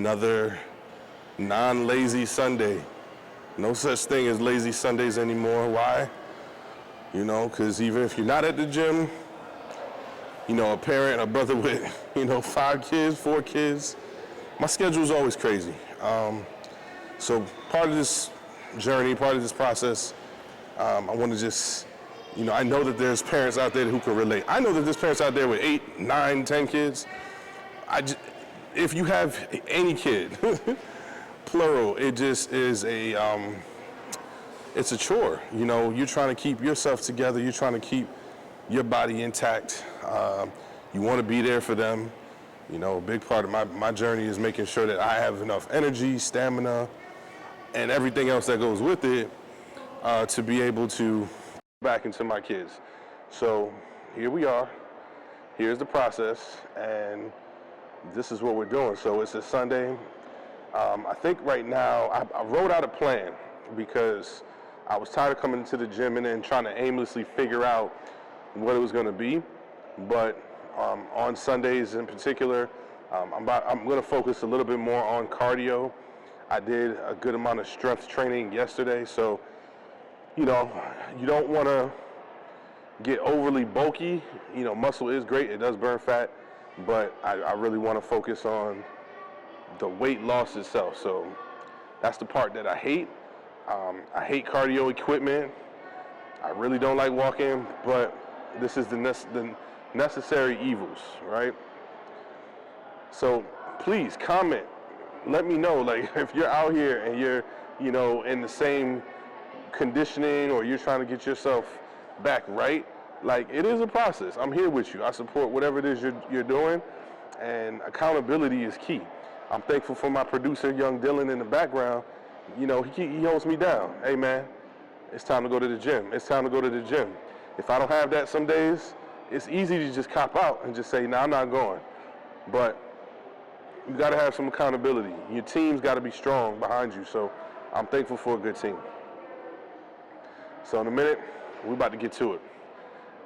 another non-lazy Sunday. No such thing as lazy Sundays anymore. Why? You know, because even if you're not at the gym, you know, a parent, a brother with, 5 kids, 4 kids, my schedule is always crazy. So part of this journey, part of this process, I want to just, I know that there's parents out there who can relate. I know that there's parents out there with 8, 9, 10 kids. If you have any kid, plural, it just is it's a chore. You're trying to keep yourself together. You're trying to keep your body intact. You want to be there for them. A big part of my journey is making sure that I have enough energy, stamina, and everything else that goes with it to be able to back into my kids. So here we are. Here's the process, and this is what we're doing. So it's a Sunday. I think right now I wrote out a plan because I was tired of coming to the gym and then trying to aimlessly figure out what it was going to be. But on Sundays in particular, I'm going to focus a little bit more on cardio. I did a good amount of strength training yesterday, so you don't want to get overly bulky. Muscle is great; it does burn fat, but I really want to focus on the weight loss itself. So that's the part that I hate. I hate cardio equipment. I really don't like walking, but this is the necessary evils, right? So please comment. Let me know, if you're out here and you're, in the same conditioning or you're trying to get yourself back right. It is a process. I'm here with you. I support whatever it is you're doing, and accountability is key. I'm thankful for my producer, Young Dylan, in the background. He holds me down. Hey, man, it's time to go to the gym. It's time to go to the gym. If I don't have that some days, it's easy to just cop out and just say, no, I'm not going. But you got to have some accountability. Your team's got to be strong behind you. So I'm thankful for a good team. So in a minute, we're about to get to it.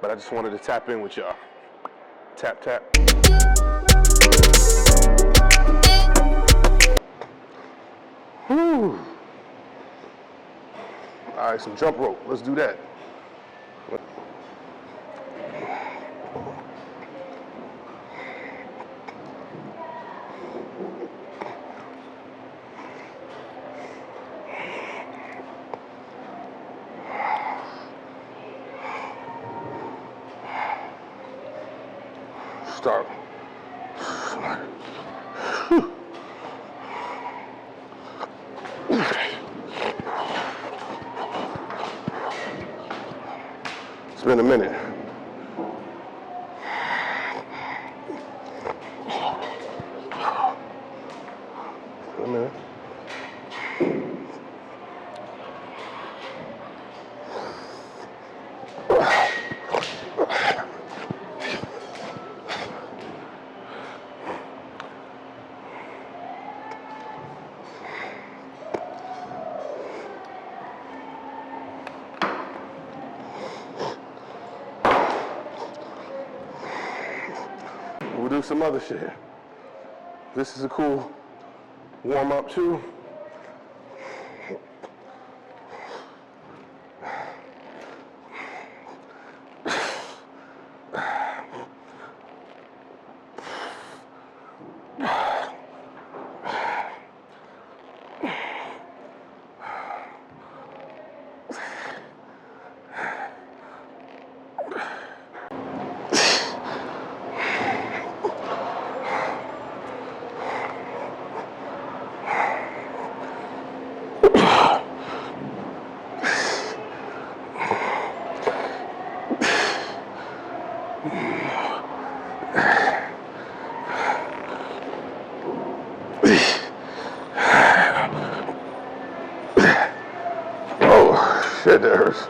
But I just wanted to tap in with y'all. Tap, tap. Whew. All right, some jump rope. Let's do that. Start. It's been a minute. We'll do some other shit. This is a cool warm-up too. Oh, shit, that hurts.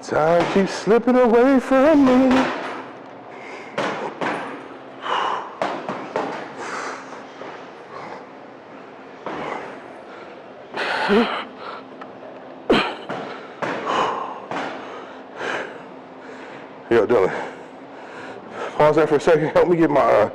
Time keeps slipping away from me. Yo, Dylan, pause that for a second. Help me get my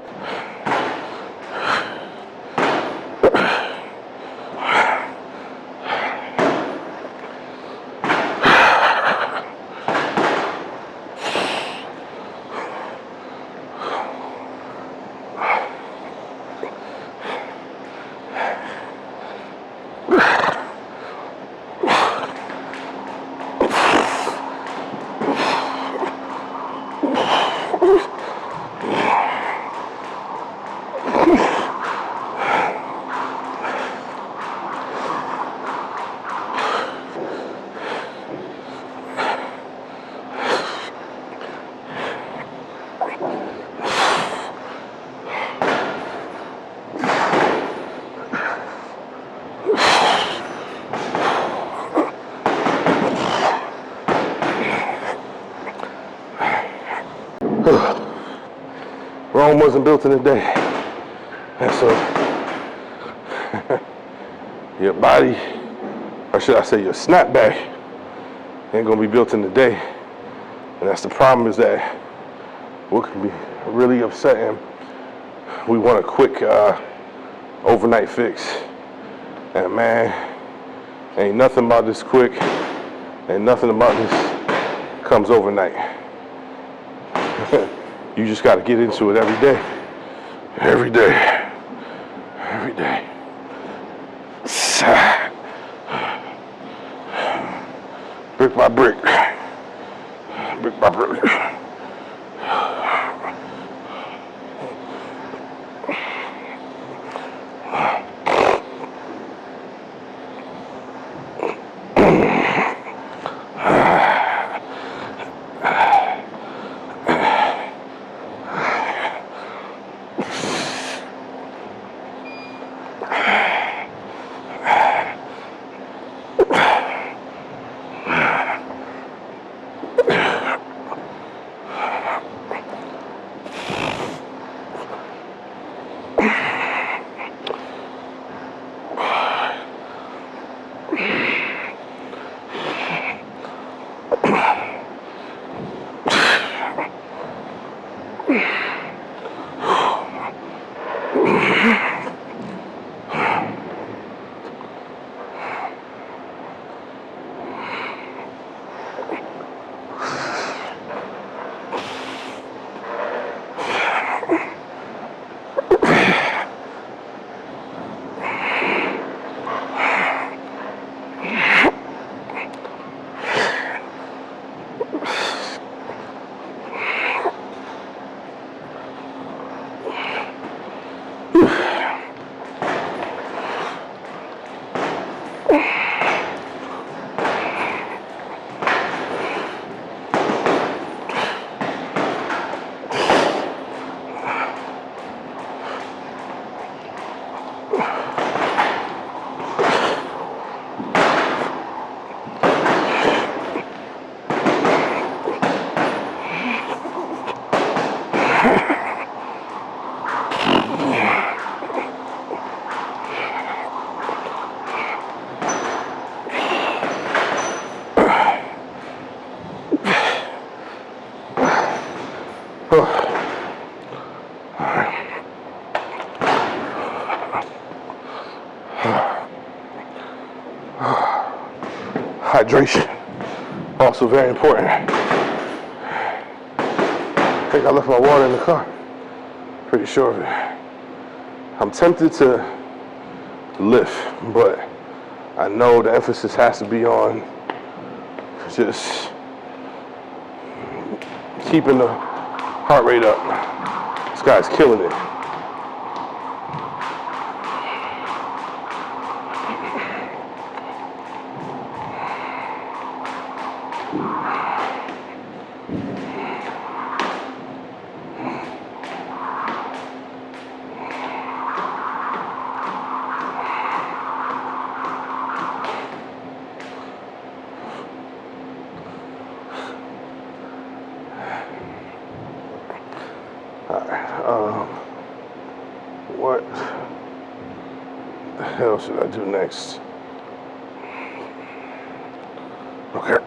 Rome wasn't built in a day. And so your body, or should I say your snapback, ain't gonna be built in a day. And that's the problem, is that what can be really upsetting, we want a quick overnight fix. And man, ain't nothing about this quick, ain't nothing about this comes overnight. You just got to get into it every day. Every day. Every day. Brick by brick. Brick by brick. Hydration, also very important. I think I left my water in the car. Pretty sure of it. I'm tempted to lift, but I know the emphasis has to be on just keeping the heart rate up. This guy's killing it. What the hell should I do next? Okay.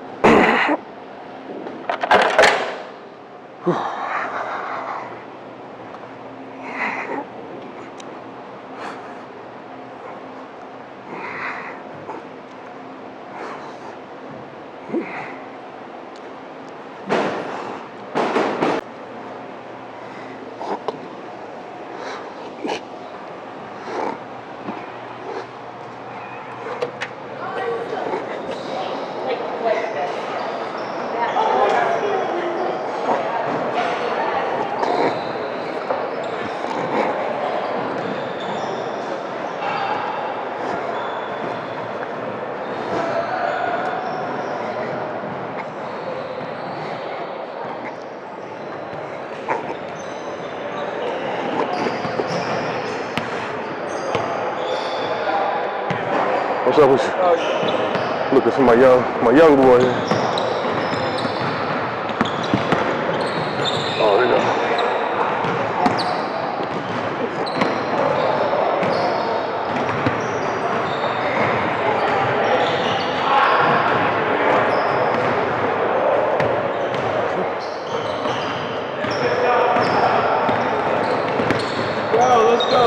What's up with you? Looking for my young boy. Oh, there you go. Let's go.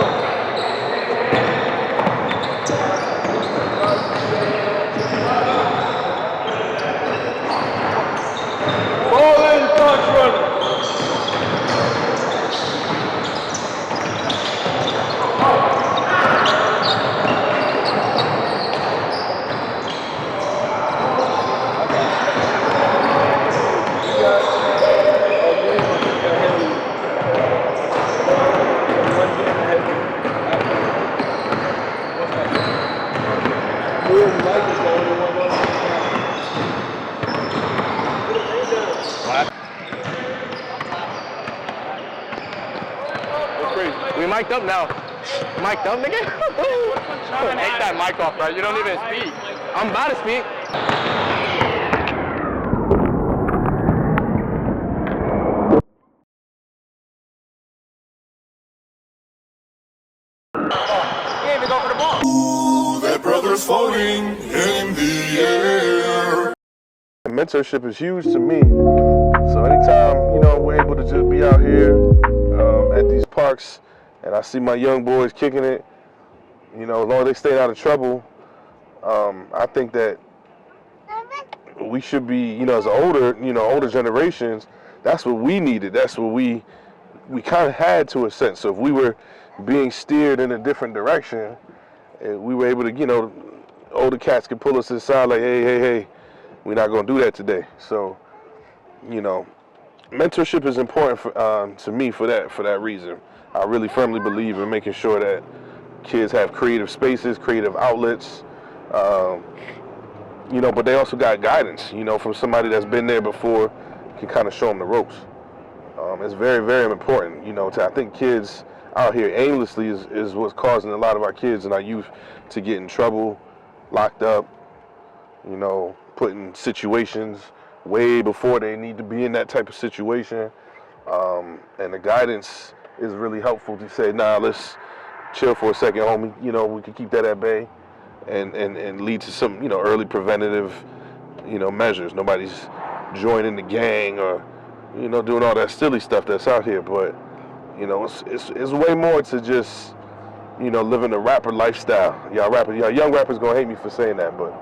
We mic'd up now. Mic'd up, nigga? Take that mic off, bro. You don't even speak. I'm about to speak. He ain't even go for the ball. Ooh, that brother's floating in the air. Mentorship is huge to me. So anytime, we're able to just be out here at these parks and I see my young boys kicking it, as long as they stay out of trouble, I think that we should be, as older generations, that's what we needed. That's what we kind of had to a sense. So if we were being steered in a different direction, we were able to, older cats could pull us to the side like, hey, we're not going to do that today. So, mentorship is important to me for that reason. I really firmly believe in making sure that kids have creative spaces, creative outlets, but they also got guidance, from somebody that's been there before, can kind of show them the ropes. It's very, very important, I think kids out here aimlessly is what's causing a lot of our kids and our youth to get in trouble, locked up, put in situations way before they need to be in that type of situation. And the guidance is really helpful to say, nah, let's chill for a second, homie. We can keep that at bay and lead to some, early preventative, measures. Nobody's joining the gang or, doing all that silly stuff that's out here. But, it's way more to just, you know, living a rapper lifestyle. Y'all young rappers gonna hate me for saying that, but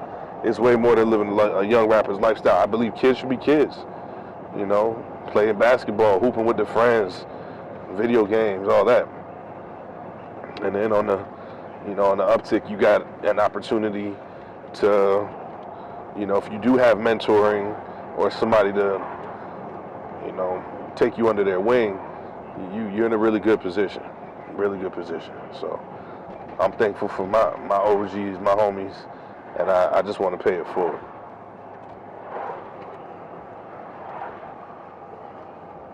it's way more than living a young rapper's lifestyle. I believe kids should be kids, you know, playing basketball, hooping with their friends, video games, all that. And then on the, you know, on the uptick, you got an opportunity to, you know, if you do have mentoring or somebody to, you know, take you under their wing, you're in a really good position. So I'm thankful for my OGs, my homies, and I just want to pay it forward.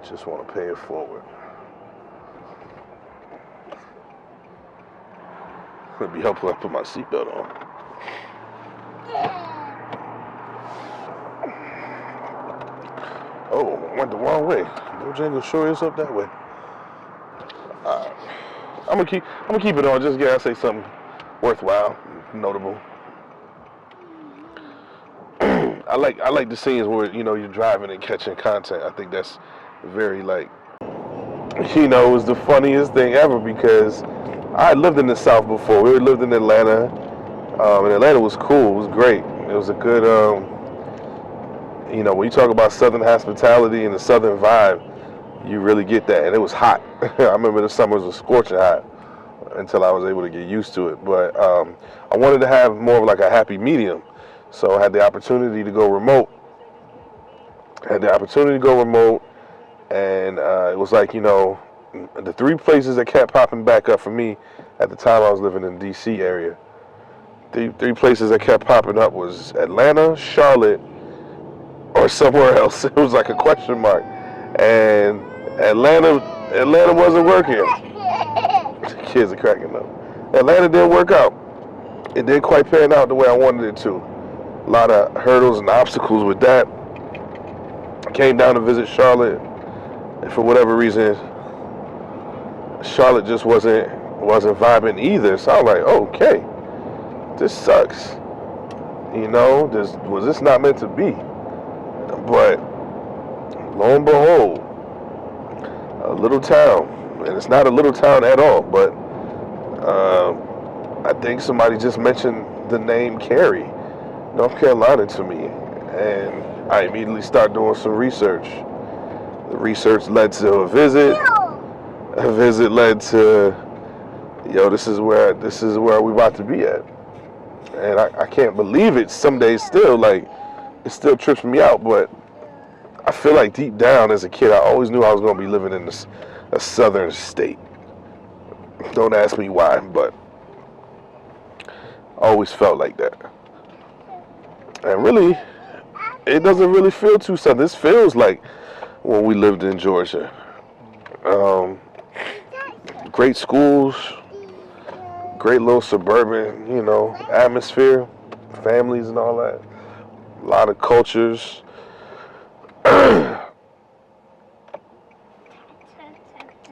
Just want to pay it forward. It'd be helpful if I put my seatbelt on. Oh, I went the wrong way. Bojangles sure is up that way. I'm gonna keep it on. Just gotta say something worthwhile, notable. I like the scenes where, you know, you're driving and catching content. I think that's very, like, you know, it was the funniest thing ever because I lived in the South before. We lived in Atlanta, and Atlanta was cool. It was great. It was a good, you know, when you talk about Southern hospitality and the Southern vibe, you really get that. And it was hot. I remember the summers was scorching hot until I was able to get used to it. But I wanted to have more of like a happy medium. So I had the opportunity to go remote. And it was like, you know, the three places that kept popping back up for me at the time I was living in the D.C. area. Three places that kept popping up was Atlanta, Charlotte, or somewhere else. It was like a question mark. And Atlanta wasn't working. The kids are cracking up. Atlanta didn't work out. It didn't quite pan out the way I wanted it to. A lot of hurdles and obstacles with that. I came down to visit Charlotte, and for whatever reason, Charlotte just wasn't vibing either. So I was like, okay, this sucks. You know, was this not meant to be? But lo and behold, a little town, and it's not a little town at all, but I think somebody just mentioned the name Cary, North Carolina to me, and I immediately started doing some research. The research led to a visit. A visit led to, yo, this is where we about to be at. And I can't believe it some days still, like, it still trips me out, but I feel like deep down as a kid, I always knew I was going to be living in a southern state. Don't ask me why, but I always felt like that. And really, it doesn't really feel too southern. This feels like when we lived in Georgia. Great schools, great little suburban, you know, atmosphere, families and all that. A lot of cultures.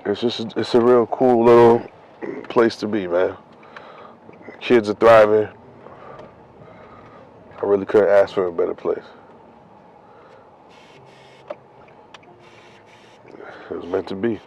It's a real cool little place to be, man. Kids are thriving. I really couldn't ask for a better place. It was meant to be.